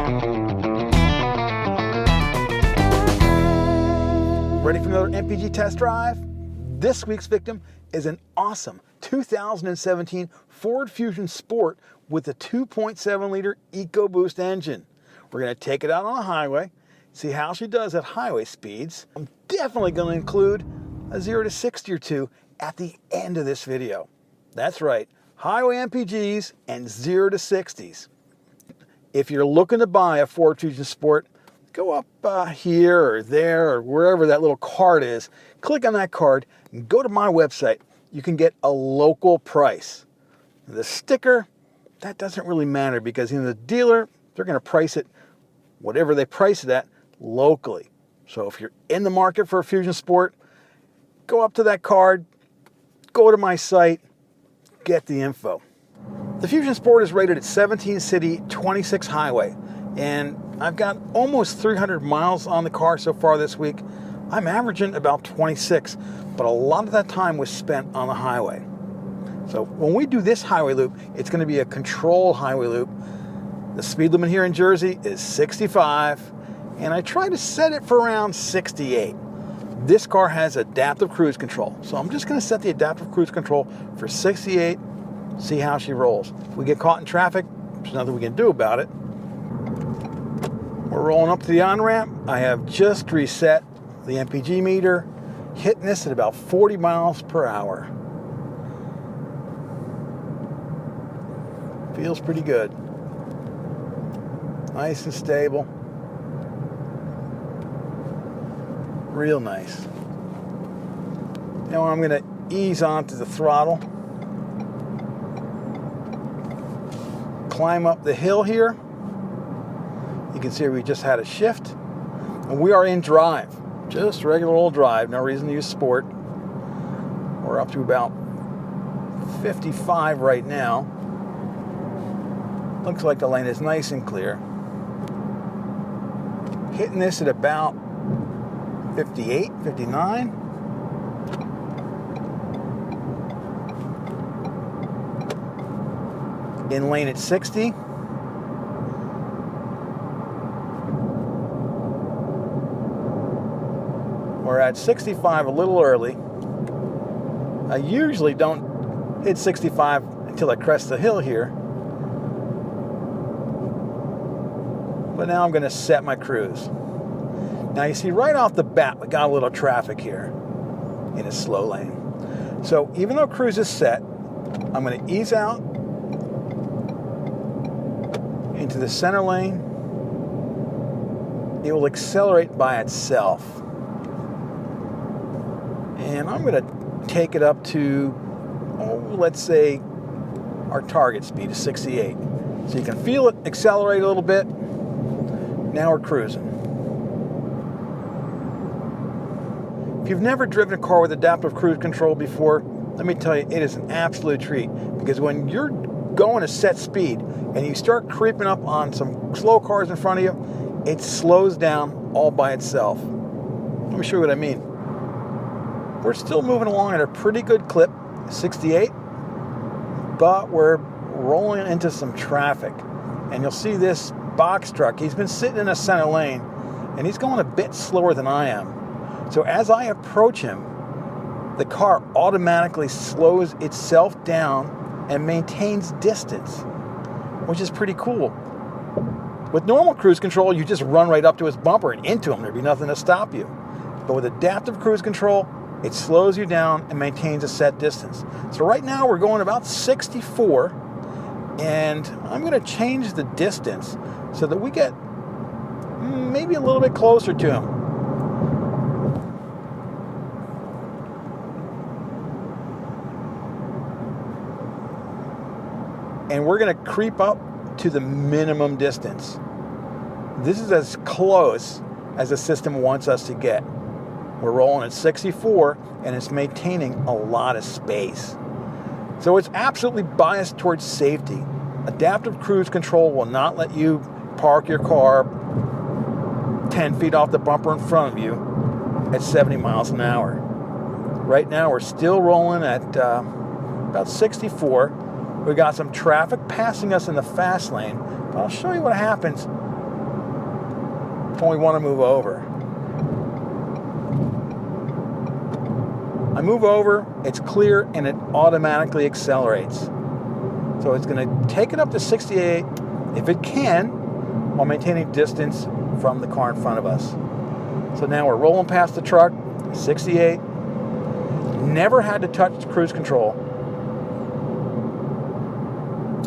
Ready for another MPG test drive? This week's victim is an awesome 2017 Ford Fusion Sport with a 2.7-liter EcoBoost engine. We're going to take it out on the highway, see how she does at highway speeds. I'm definitely going to include a 0 to 60 or two at the end of this video. That's right, highway MPGs and 0 to 60s. If you're looking to buy a Ford Fusion Sport, go up here or there or wherever that little card is, click on that card and go to my website. You can get a local price. The sticker, that doesn't really matter because the dealer, they're going to price it whatever they price it at locally. So if you're in the market for a Fusion Sport, go up to that card, go to my site, get the info. The Fusion Sport is rated at 17 city, 26 highway, and I've got almost 300 miles on the car so far this week. I'm averaging about 26, but a lot of that time was spent on the highway. So when we do this highway loop, it's going to be a controlled highway loop. The speed limit here in Jersey is 65, and I try to set it for around 68. This car has adaptive cruise control, so I'm just going to set the adaptive cruise control for 68, see how she rolls. If we get caught in traffic, there's nothing we can do about it. We're rolling up to the on-ramp. I have just reset the MPG meter, hitting this at about 40 miles per hour. Feels pretty good. Nice and stable. Real nice. Now I'm going to ease onto the throttle. Climb up the hill here. You can see we just had a shift. And we are in drive. Just regular old drive. No reason to use sport. We're up to about 55 right now. Looks like the lane is nice and clear. Hitting this at about 58, 59. In lane at 60. We're at 65 a little early. I usually don't hit 65 until I crest the hill here. But now I'm going to set my cruise. Now you see right off the bat we got a little traffic here in a slow lane. So even though cruise is set, I'm going to ease out into the center lane. It will accelerate by itself. And I'm going to take it up to, let's say, our target speed is 68. So you can feel it accelerate a little bit. Now we're cruising. If you've never driven a car with adaptive cruise control before, let me tell you, it is an absolute treat. Because when you're going a set speed and you start creeping up on some slow cars in front of you, it slows down all by itself. Let me show you what I mean. We're still moving along at a pretty good clip, 68, but we're rolling into some traffic. And you'll see this box truck, he's been sitting in a center lane, and he's going a bit slower than I am. So as I approach him, the car automatically slows itself down and maintains distance, which is pretty cool. With normal cruise control, you just run right up to his bumper and into him. There'd be nothing to stop you. But with adaptive cruise control, it slows you down and maintains a set distance. So right now we're going about 64, and I'm going to change the distance so that we get maybe a little bit closer to him. And we're going to creep up to the minimum distance. This is as close as the system wants us to get. We're rolling at 64, and it's maintaining a lot of space. So it's absolutely biased towards safety. Adaptive cruise control will not let you park your car 10 feet off the bumper in front of you at 70 miles an hour. Right now we're still rolling at about 64. We got some traffic passing us in the fast lane, but I'll show you what happens when we want to move over. I move over, it's clear, and it automatically accelerates. So it's going to take it up to 68 if it can, while maintaining distance from the car in front of us. So now we're rolling past the truck, 68. Never had to touch cruise control.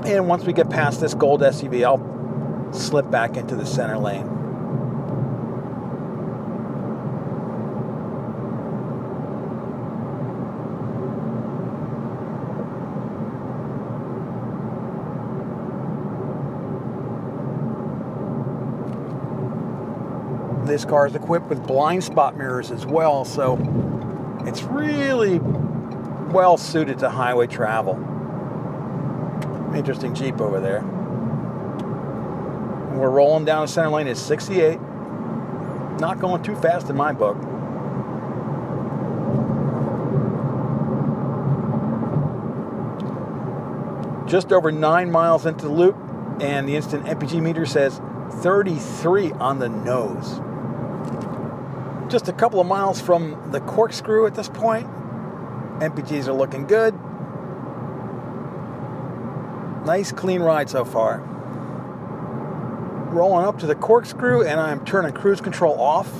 And once we get past this gold SUV, I'll slip back into the center lane. This car is equipped with blind spot mirrors as well, so it's really well suited to highway travel. Interesting Jeep over there. And we're rolling down the center lane at 68. Not going too fast in my book. Just over 9 miles into the loop, and the instant MPG meter says 33 on the nose. Just a couple of miles from the corkscrew at this point. MPGs are looking good. Nice clean ride so far. Rolling up to the corkscrew, and I'm turning cruise control off.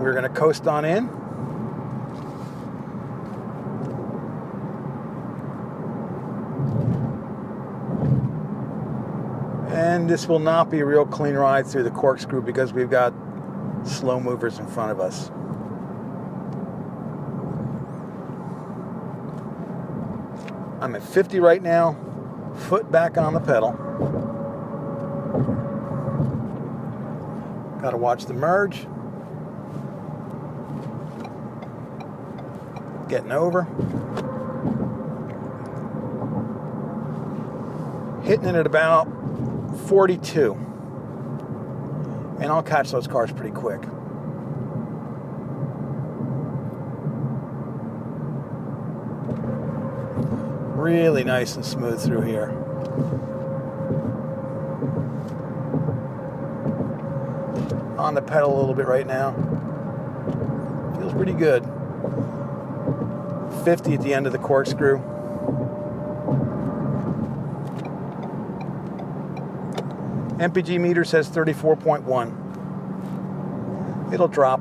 We're going to coast on in. And this will not be a real clean ride through the corkscrew because we've got slow movers in front of us. I'm at 50 right now, foot back on the pedal. Got to watch the merge. Getting over. Hitting it at about 42. And I'll catch those cars pretty quick. Really nice and smooth through here. On the pedal a little bit right now. Feels pretty good. 50 at the end of the corkscrew. MPG meter says 34.1. It'll drop.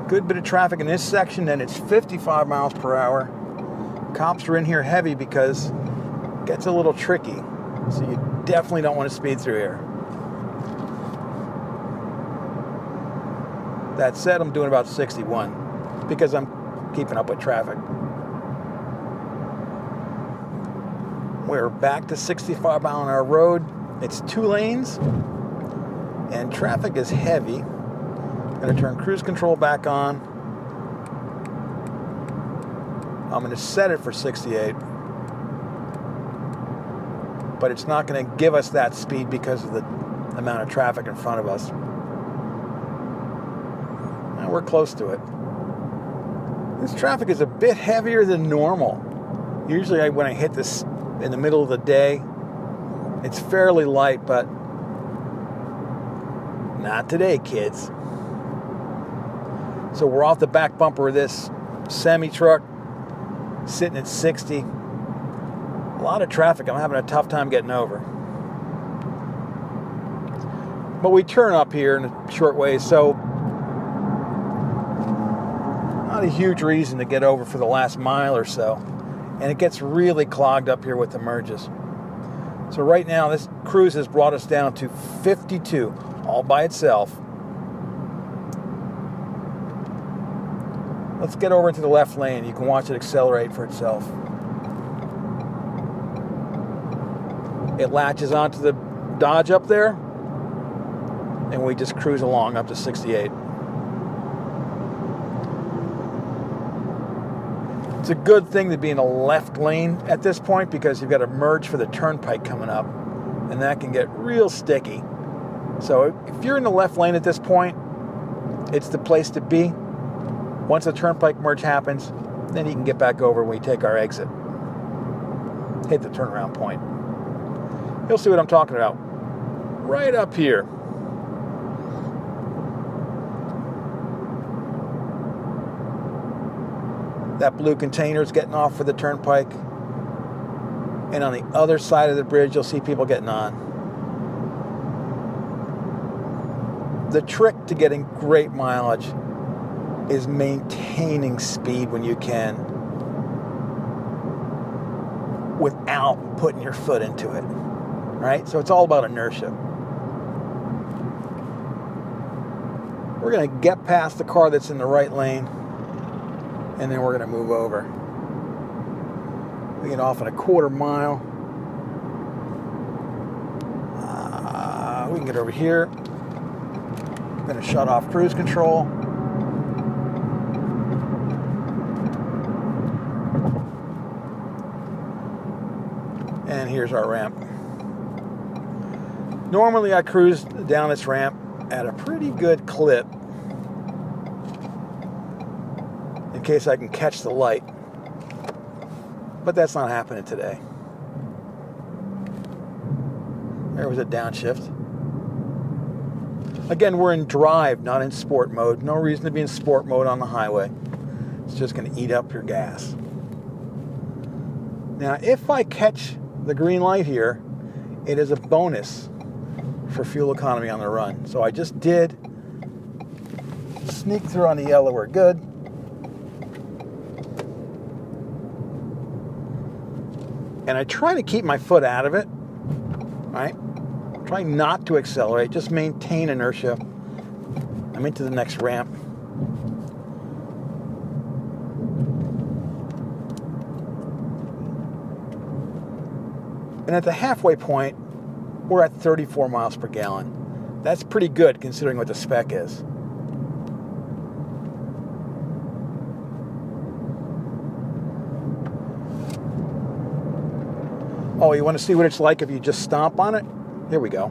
Good bit of traffic in this section, and it's 55 miles per hour. Cops are in here heavy because it gets a little tricky. So you definitely don't want to speed through here. That said, I'm doing about 61 because I'm keeping up with traffic. We're back to 65 mile an hour road. It's 2 lanes and traffic is heavy. I'm going to turn cruise control back on. I'm going to set it for 68. But it's not going to give us that speed because of the amount of traffic in front of us. We're close to it. This traffic is a bit heavier than normal. Usually when I hit this in the middle of the day, it's fairly light, but not today, kids. So we're off the back bumper of this semi-truck, sitting at 60. A lot of traffic. I'm having a tough time getting over. But we turn up here in a short ways, so not a huge reason to get over for the last mile or so. And it gets really clogged up here with the merges. So right now, this cruise has brought us down to 52, all by itself. Let's get over into the left lane. You can watch it accelerate for itself. It latches onto the Dodge up there, and we just cruise along up to 68. It's a good thing to be in a left lane at this point because you've got a merge for the turnpike coming up, and that can get real sticky. So if you're in the left lane at this point, it's the place to be. Once the turnpike merge happens, then he can get back over when we take our exit. Hit the turnaround point. You'll see what I'm talking about right up here. That blue container is getting off for the turnpike. And on the other side of the bridge, you'll see people getting on. The trick to getting great mileage is maintaining speed when you can without putting your foot into it, right? So it's all about inertia. We're going to get past the car that's in the right lane, and then we're going to move over. We get off in a quarter mile. We can get over here. I'm going to shut off cruise control. And here's our ramp. Normally I cruise down this ramp at a pretty good clip in case I can catch the light. But that's not happening today. There was a downshift. Again, we're in drive, not in sport mode. No reason to be in sport mode on the highway. It's just going to eat up your gas. Now, if I catch the green light here, it is a bonus for fuel economy on the run. So I just did sneak through on the yellow. We're good. And I try to keep my foot out of it, right? Try not to accelerate, just maintain inertia. I'm into the next ramp. And at the halfway point, we're at 34 miles per gallon. That's pretty good considering what the spec is. Oh, you want to see what it's like if you just stomp on it? Here we go.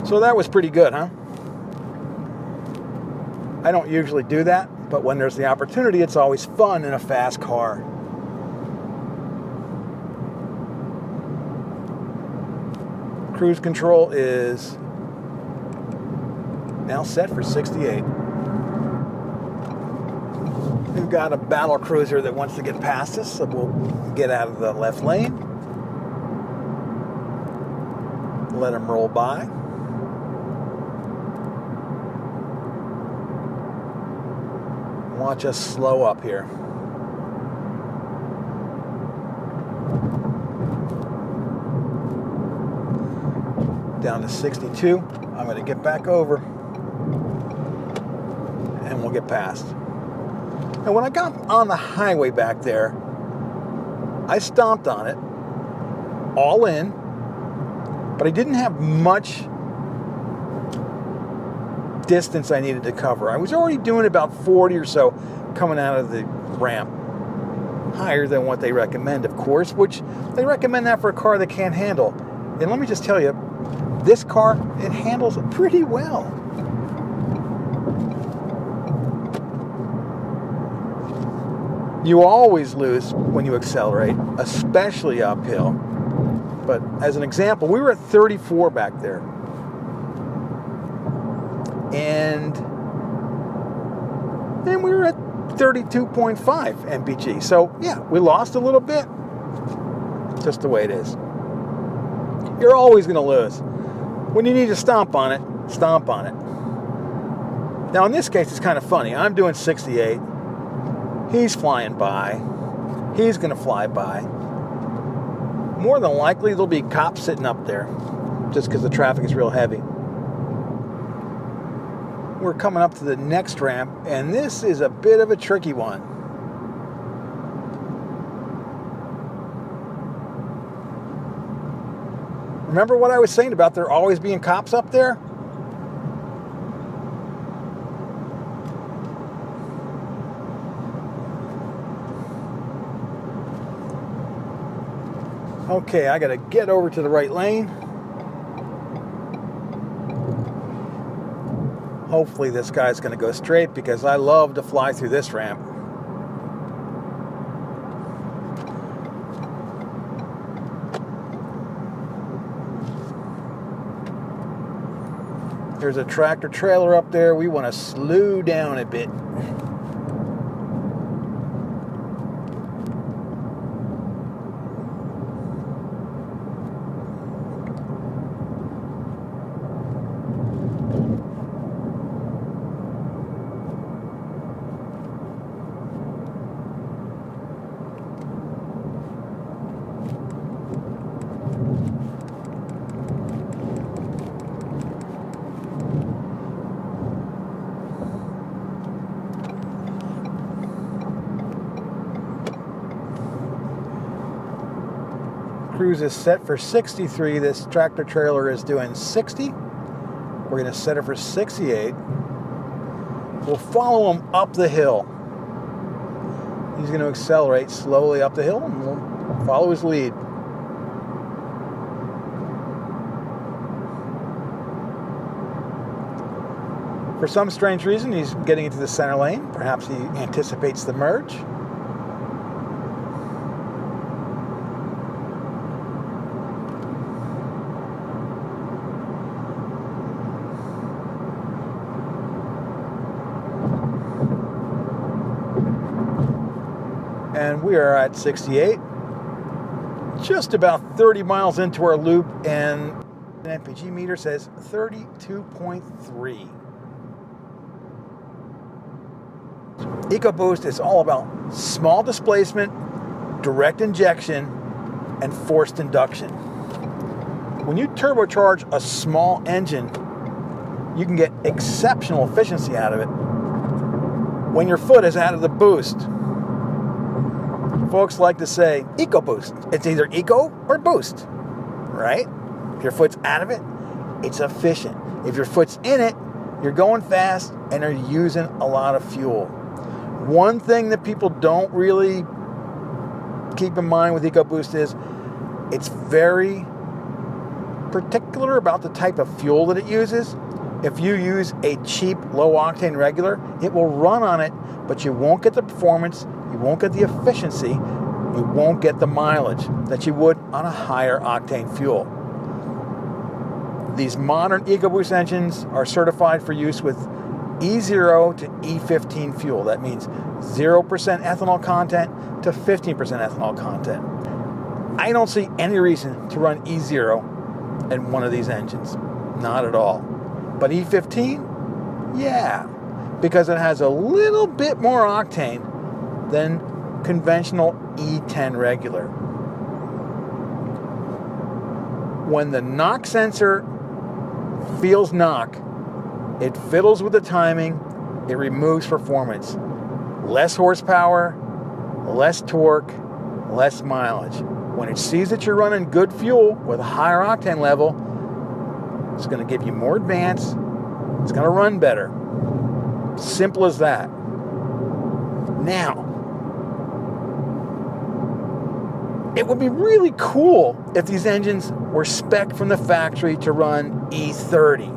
So that was pretty good, huh? I don't usually do that, but when there's the opportunity, it's always fun in a fast car. Cruise control is now set for 68. We've got a battle cruiser that wants to get past us, so we'll get out of the left lane. Let him roll by. Watch us slow up here. Down to 62. I'm going to get back over and we'll get past. And when I got on the highway back there, I stomped on it, all in, but I didn't have much distance I needed to cover. I was already doing about 40 or so coming out of the ramp. Higher than what they recommend, of course, which they recommend that for a car that can't handle. And let me just tell you, this car, it handles pretty well. You always lose when you accelerate, especially uphill. But as an example, we were at 34 back there. And then we were at 32.5 MPG. So yeah, we lost a little bit. Just the way it is. You're always going to lose. When you need to stomp on it, stomp on it. Now in this case, it's kind of funny. I'm doing 68. He's flying by. He's going to fly by. More than likely, there'll be cops sitting up there just because the traffic is real heavy. We're coming up to the next ramp, and this is a bit of a tricky one. Remember what I was saying about there always being cops up there? Okay, I gotta get over to the right lane. Hopefully this guy's going to go straight because I love to fly through this ramp. There's a tractor trailer up there. We want to slow down a bit. Cruise is set for 63. This tractor trailer is doing 60. We're going to set it for 68. We'll follow him up the hill. He's going to accelerate slowly up the hill, and we'll follow his lead. For some strange reason, he's getting into the center lane. Perhaps he anticipates the merge. And we are at 68, just about 30 miles into our loop, and an MPG meter says 32.3. EcoBoost is all about small displacement, direct injection, and forced induction. When you turbocharge a small engine, you can get exceptional efficiency out of it when your foot is out of the boost. Folks like to say EcoBoost. It's either eco or boost, right? If your foot's out of it, it's efficient. If your foot's in it, you're going fast and are using a lot of fuel. One thing that people don't really keep in mind with EcoBoost is it's very particular about the type of fuel that it uses. If you use a cheap low-octane regular, it will run on it, but you won't get the performance, you won't get the efficiency, you won't get the mileage that you would on a higher octane fuel. These modern EcoBoost engines are certified for use with E0 to E15 fuel. That means 0% ethanol content to 15% ethanol content. I don't see any reason to run E0 in one of these engines. Not at all. But E15, yeah, because it has a little bit more octane than conventional E10 regular. When the knock sensor feels knock, it fiddles with the timing, it removes performance. Less horsepower, less torque, less mileage. When it sees that you're running good fuel with a higher octane level, it's going to give you more advance, it's going to run better. Simple as that. Now, it would be really cool if these engines were spec'd from the factory to run E30,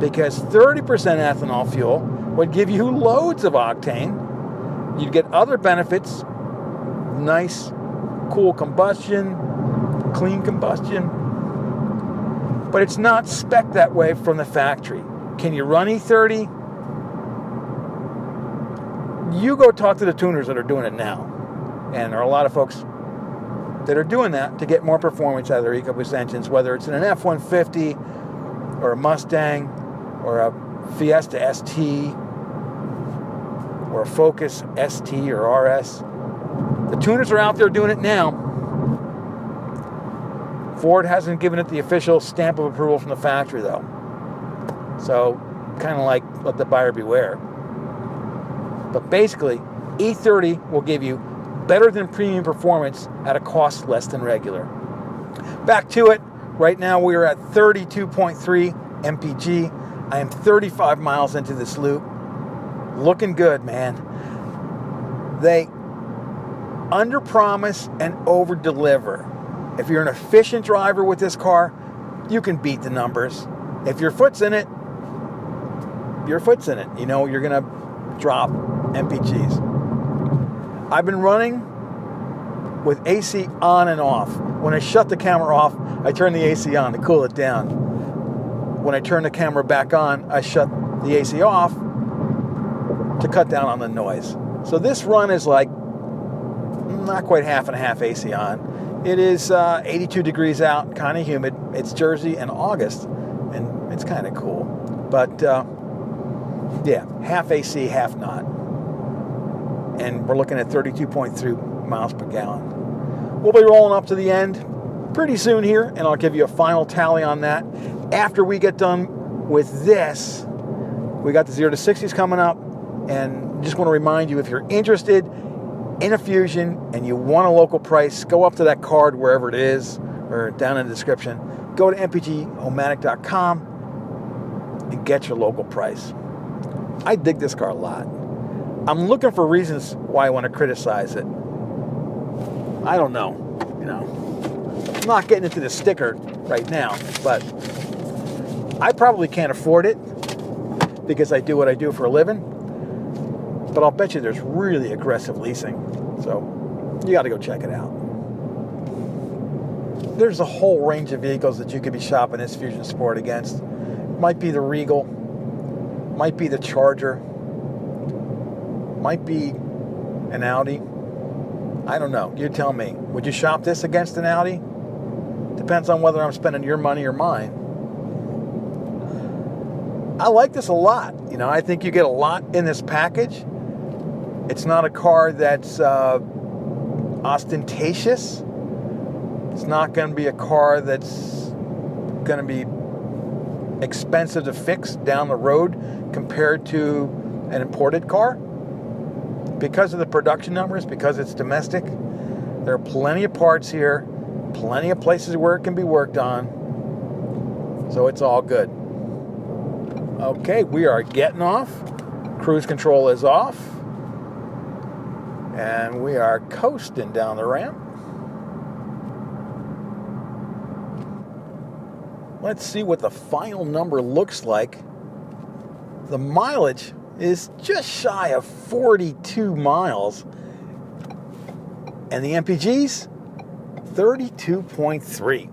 because 30% ethanol fuel would give you loads of octane. You'd get other benefits, nice, cool combustion, clean combustion, but it's not spec'd that way from the factory. Can you run E30? You go talk to the tuners that are doing it now, and there are a lot of folks that are doing that to get more performance out of their EcoBoost engines, whether it's in an F-150 or a Mustang or a Fiesta ST or a Focus ST or RS. The tuners are out there doing it now. Ford hasn't given it the official stamp of approval from the factory though. So kind of like let the buyer beware. But basically, E30 will give you better than premium performance at a cost less than regular. Back to it. Right now we are at 32.3 MPG. I am 35 miles into this loop. Looking good, man. They under-promise and over-deliver. If you're an efficient driver with this car, you can beat the numbers. If your foot's in it, your foot's in it. You know you're going to drop MPGs. I've been running with AC on and off. When I shut the camera off, I turn the AC on to cool it down. When I turn the camera back on, I shut the AC off to cut down on the noise. So this run is like not quite half and half AC on. It is 82 degrees out, kind of humid. It's Jersey in August, and it's kind of cool. But yeah, half AC, half not. And we're looking at 32.3 miles per gallon. We'll be rolling up to the end pretty soon here, and I'll give you a final tally on that. After we get done with this, we got the 0 to 60s coming up, and just want to remind you, if you're interested in a Fusion and you want a local price, go up to that card wherever it is, or down in the description. Go to mpgomatic.com and get your local price. I dig this car a lot. I'm looking for reasons why I want to criticize it. I don't know, you know. I'm not getting into the sticker right now, but I probably can't afford it because I do what I do for a living. But I'll bet you there's really aggressive leasing. So you got to go check it out. There's a whole range of vehicles that you could be shopping this Fusion Sport against. Might be the Regal, might be the Charger, might be an Audi. I don't know. You tell me. Would you shop this against an Audi? Depends on whether I'm spending your money or mine. I like this a lot. You know, I think you get a lot in this package. It's not a car that's ostentatious. It's not going to be a car that's going to be expensive to fix down the road compared to an imported car. Because of the production numbers, because it's domestic, there are plenty of parts here, plenty of places where it can be worked on. So it's all good. Okay, we are getting off. Cruise control is off. And we are coasting down the ramp. Let's see what the final number looks like. The mileage is just shy of 42 miles. And the MPGs, 32.3.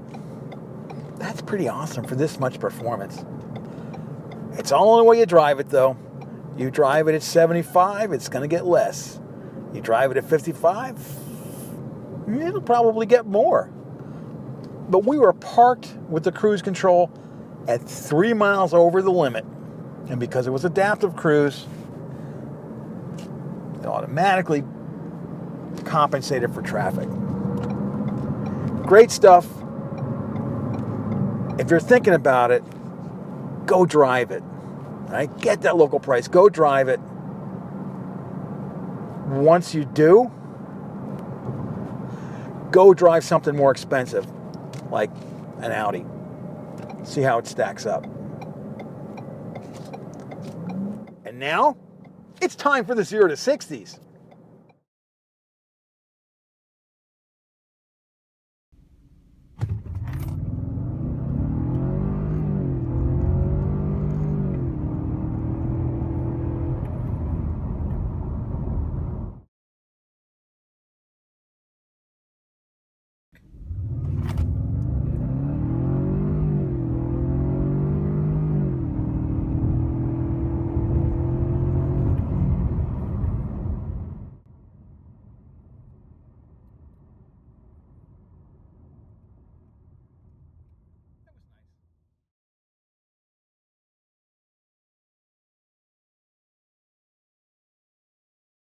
That's pretty awesome for this much performance. It's all in the way you drive it, though. You drive it at 75, it's going to get less. You drive it at 55, it'll probably get more. But we were parked with the cruise control at 3 miles over the limit. And because it was adaptive cruise, it automatically compensated for traffic. Great stuff. If you're thinking about it, go drive it. All right? Get that local price. Go drive it. Once you do, go drive something more expensive, like an Audi. See how it stacks up. And now, it's time for the 0 to 60s.